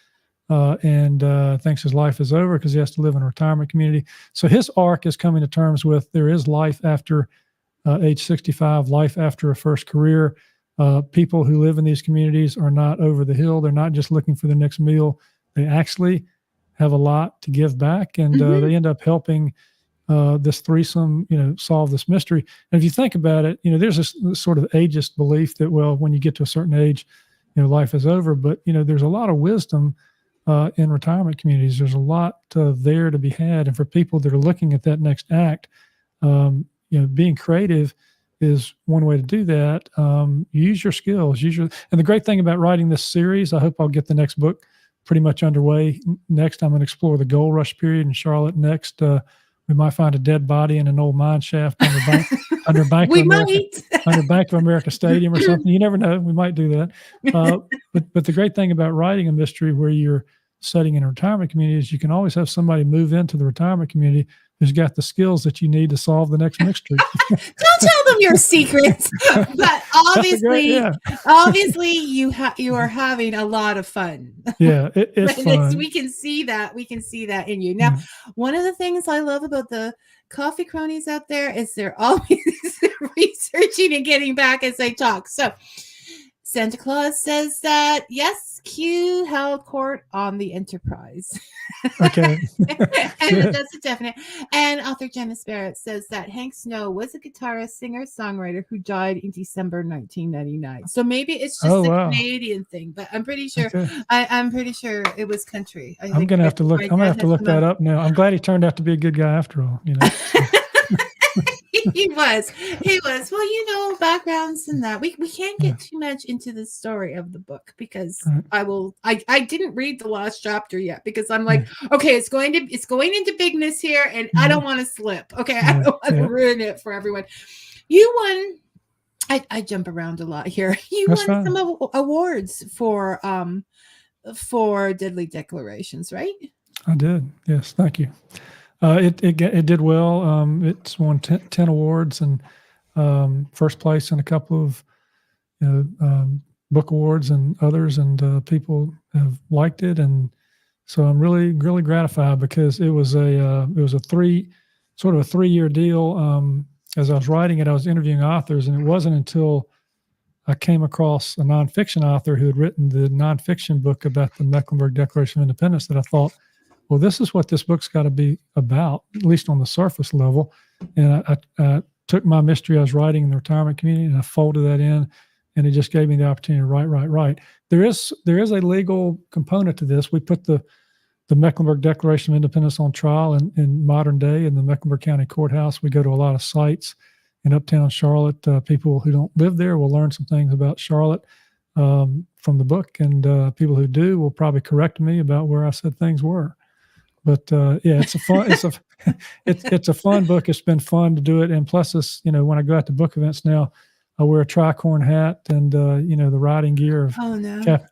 and thinks his life is over because he has to live in a retirement community. So his arc is coming to terms with there is life after age 65, life after a first career. People who live in these communities are not over the hill. They're not just looking for the next meal. They actually have a lot to give back, and they end up helping this threesome, solve this mystery. And if you think about it, there's this sort of ageist belief that, well, when you get to a certain age, life is over. But, there's a lot of wisdom in retirement communities. There's a lot there to be had. And for people that are looking at that next act, being creative is one way to do that. Use your skills. And the great thing about writing this series, I hope I'll get the next book pretty much underway. Next, I'm going to explore the gold rush period in Charlotte. Next, we might find a dead body in an old mine shaft under Bank of America Stadium or something. You never know. We might do that. But the great thing about writing a mystery where you're setting in a retirement community is you can always have somebody move into the retirement community who's got the skills that you need to solve the next mystery. Don't tell them your secrets. But obviously, you are having a lot of fun. Yeah, it's fun. We can see that. In you. Now, one of the things I love about the coffee cronies out there is they're always researching and getting back as they talk. So Santa Claus says that, yes, Q held court on the Enterprise. Okay. And that's a definite. And author Janice Barrett says that Hank Snow was a guitarist, singer, songwriter who died in December 1999. So maybe it's just Canadian thing, but I'm pretty sure. Okay. I'm pretty sure it was country. I'm gonna have to look. That up now. I'm glad he turned out to be a good guy after all. He was. Well, backgrounds and that. We can't get too much into the story of the book because I didn't read the last chapter yet because I'm like, okay, it's going into bigness here, and I don't want to slip. Okay, I don't want to ruin it for everyone. You won. I jump around a lot here. You won some awards for Deadly Declarations, right? I did. Yes, thank you. It did well. It's won 10 awards and first place in a couple of book awards and others, and people have liked it, and so I'm really gratified because it was a 3-year deal. As I was writing it, I was interviewing authors, and it wasn't until I came across a nonfiction author who had written the nonfiction book about the Mecklenburg Declaration of Independence that I thought, well, this is what this book's got to be about, at least on the surface level. And I took my mystery I was writing in the retirement community and I folded that in, and it just gave me the opportunity to write. There is a legal component to this. We put the Mecklenburg Declaration of Independence on trial in modern day in the Mecklenburg County Courthouse. We go to a lot of sites in uptown Charlotte. People who don't live there will learn some things about Charlotte from the book, and people who do will probably correct me about where I said things were. But it's a fun book. It's been fun to do it, and plus, when I go out to book events now, I wear a tricorn hat and the riding gear of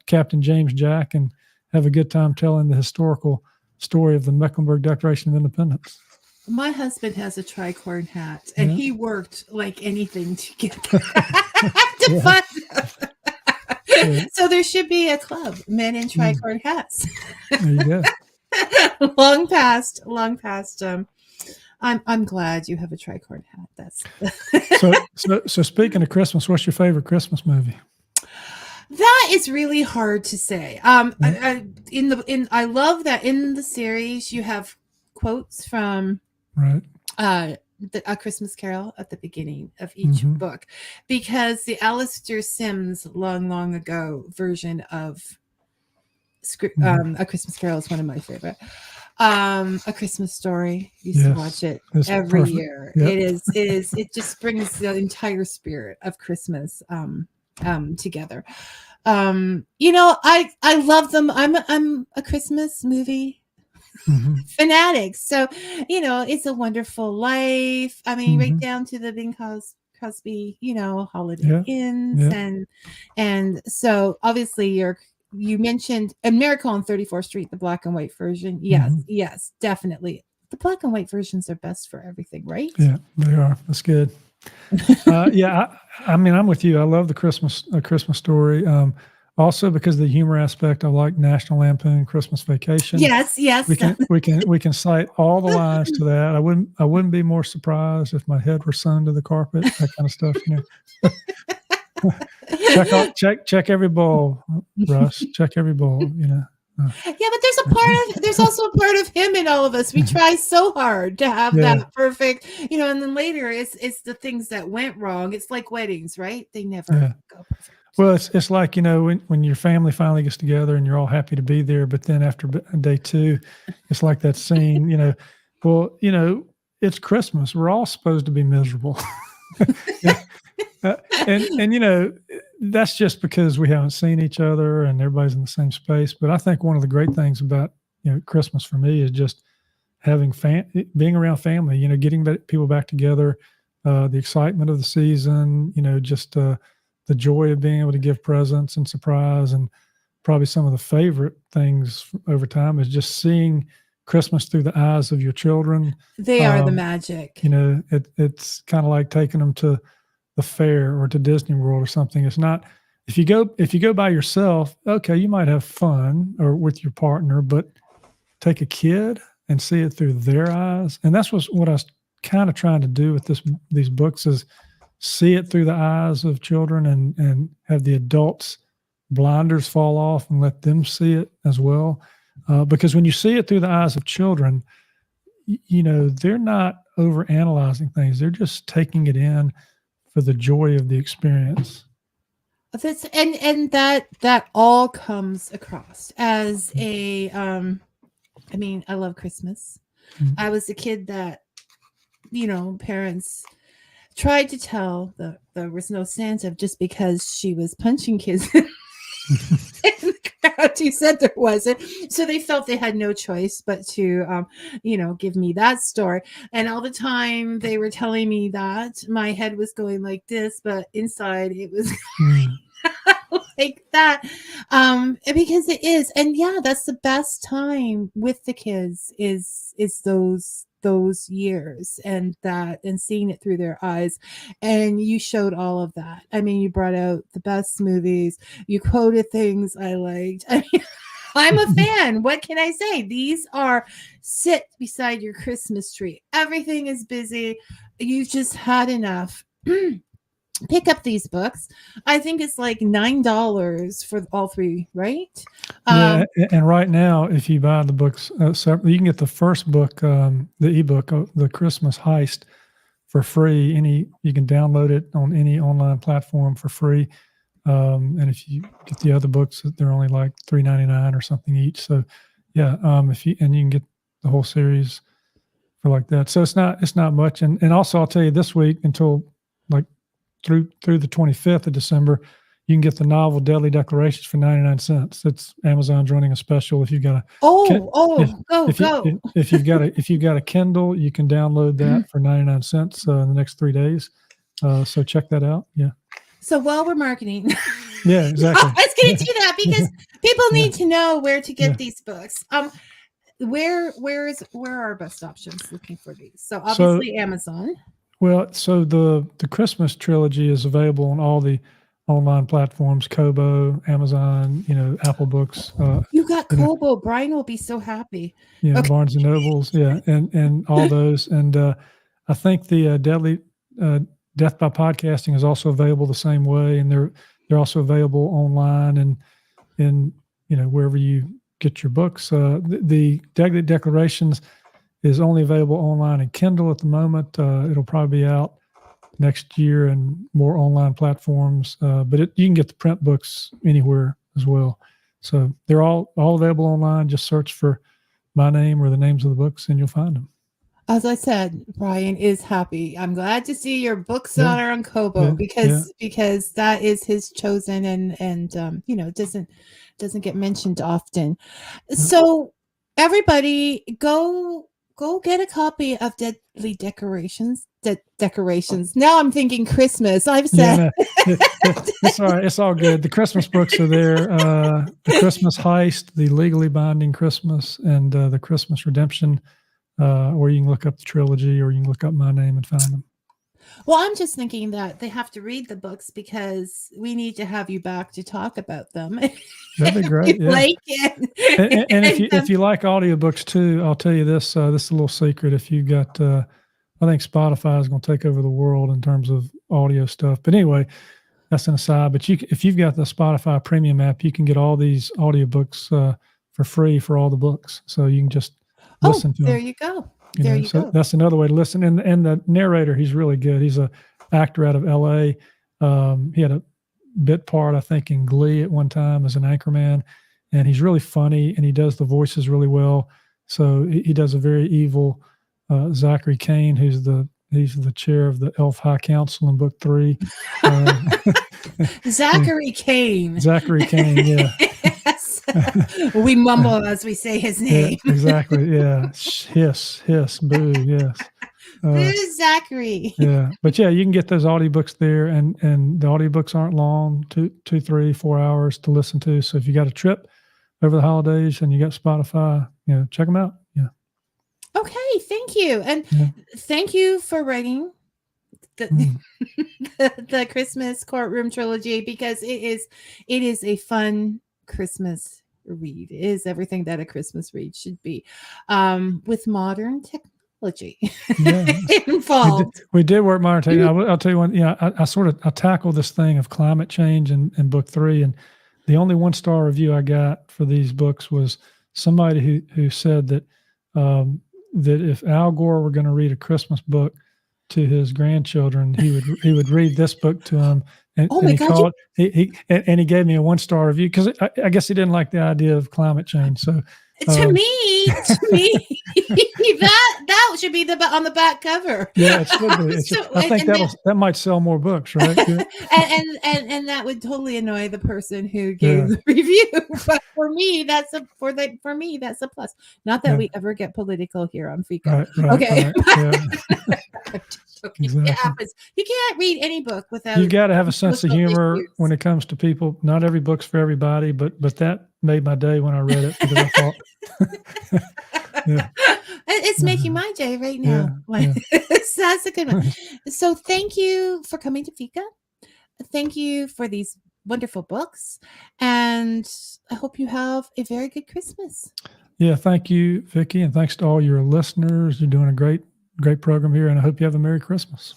Captain James Jack, and have a good time telling the historical story of the Mecklenburg Declaration of Independence. My husband has a tricorn hat, and he worked like anything to get to find them. So there should be a club, men in tricorn hats. There you go. long past. I'm glad you have a tricorn hat. That's so speaking of Christmas, what's your favorite Christmas movie? That is really hard to say. I love that in the series you have quotes from A Christmas Carol at the beginning of each book, because the Alistair Sims long ago version of A Christmas Carol is one of my favorite. A Christmas Story, used to watch it every year. Yep. It just brings the entire spirit of Christmas together. I love them. I'm a Christmas movie fanatic. So, It's a Wonderful Life. I mean, right down to the Bing Crosby, Holiday Inns. And so obviously you mentioned A Miracle on 34th Street, the black and white version. Yes, definitely. The black and white versions are best for everything, right? Yeah, they are. That's good. I'm with you. I love the Christmas Story. Also because of the humor aspect, I like National Lampoon Christmas Vacation. Yes. We can cite all the lines to that. I wouldn't be more surprised if my head were sewn to the carpet. That kind of stuff. Check every bowl, Russ. Check every bowl. But there's also a part of him in all of us. We try so hard to have that perfect, and then later it's the things that went wrong. It's like weddings, right? They never go perfect. Well, it's like, when your family finally gets together and you're all happy to be there, but then after day 2, it's like that scene, it's Christmas. We're all supposed to be miserable. And that's just because we haven't seen each other and everybody's in the same space. But I think one of the great things about Christmas for me is just having being around family. Getting people back together, the excitement of the season. Just the joy of being able to give presents and surprise. And probably some of the favorite things over time is just seeing Christmas through the eyes of your children. They are the magic. It's kind of like taking them to the fair or to Disney World or something. It's not, if you go by yourself, okay, you might have fun or with your partner, but take a kid and see it through their eyes. And that's what I was kind of trying to do with these books, is see it through the eyes of children and have the adults' blinders fall off and let them see it as well. Because when you see it through the eyes of children, they're not overanalyzing things. They're just taking it in for the joy of the experience. And that all comes across as a I love Christmas. I was a kid that parents tried to tell that there was no Santa just because she was punching kids in the crowd. He said there wasn't, so they felt they had no choice but to give me that story. And all the time they were telling me that, my head was going like this, but inside it was like that, because it is. And that's the best time with the kids is those years and seeing it through their eyes. And you showed all of that. I mean, you brought out the best movies, you quoted things I liked. I mean, I'm a fan. What can I say? These are sit beside your Christmas tree. Everything is busy. You've just had enough. Pick up these books. I think it's like $9 for all 3, right? And right now, if you buy the books separately, you can get the first book, the ebook, The Christmas Heist, for free. You can download it on any online platform for free. And if you get the other books, they're only like $3.99 or something each. So you can get the whole series for like that. So it's not much. And also, I'll tell you, this week until like through the 25th of December, you can get the novel Deadly Declarations for 99 cents. It's Amazon's running a special. If you've got if you've got a Kindle, you can download that for 99 cents in the next 3 days. So check that out. Yeah. So while we're marketing, yeah, exactly. I was going to do that because people need to know where to get these books. where are our best options looking for these? So obviously Amazon. Well, so the Christmas trilogy is available on all the online platforms: Kobo, Amazon, Apple Books. You got Kobo. Brian will be so happy. Okay. Barnes and Nobles, and all those. And I think the Deadly Death by Podcasting is also available the same way, and they're also available online and in wherever you get your books. The Deadly Declarations is only available online in Kindle at the moment. It'll probably be out next year and more online platforms, but you can get the print books anywhere as well. So they're all available online. Just search for my name or the names of the books and you'll find them. As I said, Brian is happy. I'm glad to see your books are on Kobo because that is his chosen and doesn't get mentioned often. So everybody go get a copy of Deadly Decorations. Decorations. Now I'm thinking Christmas. I've said it's all right. It's all good. The Christmas books are there. The Christmas Heist, the Legally Binding Christmas, and the Christmas Redemption. Or you can look up the trilogy, or you can look up my name and find them. Well, I'm just thinking that they have to read the books because we need to have you back to talk about them. That'd be great. Yeah. And if you like audiobooks too, I'll tell you this. This is a little secret. If you got, I think Spotify is going to take over the world in terms of audio stuff. But anyway, that's an aside. But if you've got the Spotify Premium app, you can get all these audiobooks for free for all the books. So you can just listen to them. There you go. You go. That's another way to listen. And the narrator, he's really good. He's an actor out of LA. He had a bit part, I think, in Glee at one time as an anchorman, and he's really funny and he does the voices really well. So he does a very evil Zachary Kane, he's the chair of the Elf High Council in book 3. Zachary Kane. Zachary Kane, yeah. We mumble as we say his name. Yeah, exactly. Yeah. Hiss, boo. Yes. Boo, Zachary. Yeah. But yeah, you can get those audiobooks there, and the audiobooks aren't long, 2, 3, 4 hours to listen to. So if you got a trip over the holidays and you got Spotify, check them out. Yeah. Okay. Thank you. And thank you for writing the Christmas Courtroom Trilogy, because it is a fun Christmas read. It is everything that a Christmas read should be, with modern technology involved. We did work modern technology. I'll tell you one. I tackled this thing of climate change in book 3, and the only 1-star review I got for these books was somebody who said that that if Al Gore were going to read a Christmas book to his grandchildren, he would read this book to them. And, he gave me a 1-star review because I guess he didn't like the idea of climate change. So to me, that should be on the back cover. Yeah, it should be. I think that might sell more books, right? Yeah. and that would totally annoy the person who gave the review. But for me, that's a plus. Not that we ever get political here on Fika. Right, okay. Right, yeah. Exactly. It happens. You can't read any book without. You got to have a sense of humor when it comes to people. Not every book's for everybody, but that made my day when I read it, because I thought it's making my day right now. So that's a good one. So thank you for coming to Fika. Thank you for these wonderful books, and I hope you have a very good Christmas. Yeah, thank you, Vicky, and thanks to all your listeners. You're doing a great program here, and I hope you have a Merry Christmas.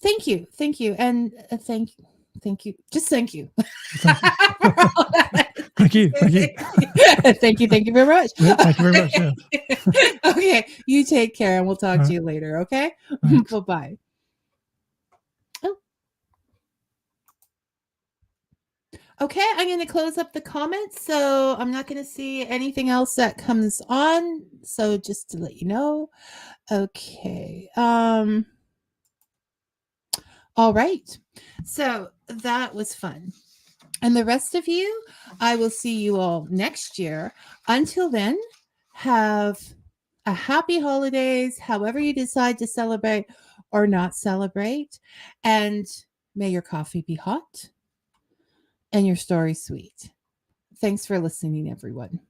Thank you, and thank you. Just thank you. Thank you. Thank you very much. Yeah, thank you very much. Yeah. Okay, you take care, and we'll talk to you later. Okay, bye. Oh. Okay, I'm going to close up the comments, so I'm not going to see anything else that comes on. So just to let you know. Okay. All right. So that was fun. And the rest of you, I will see you all next year. Until then, have a happy holidays, however you decide to celebrate or not celebrate. And may your coffee be hot and your story sweet. Thanks for listening, everyone.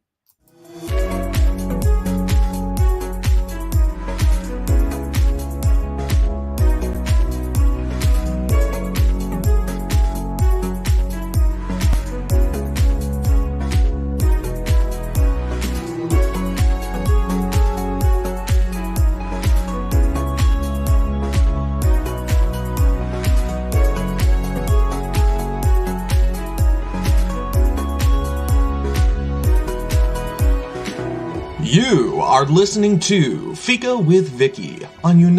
You are listening to Fika with Vicky on United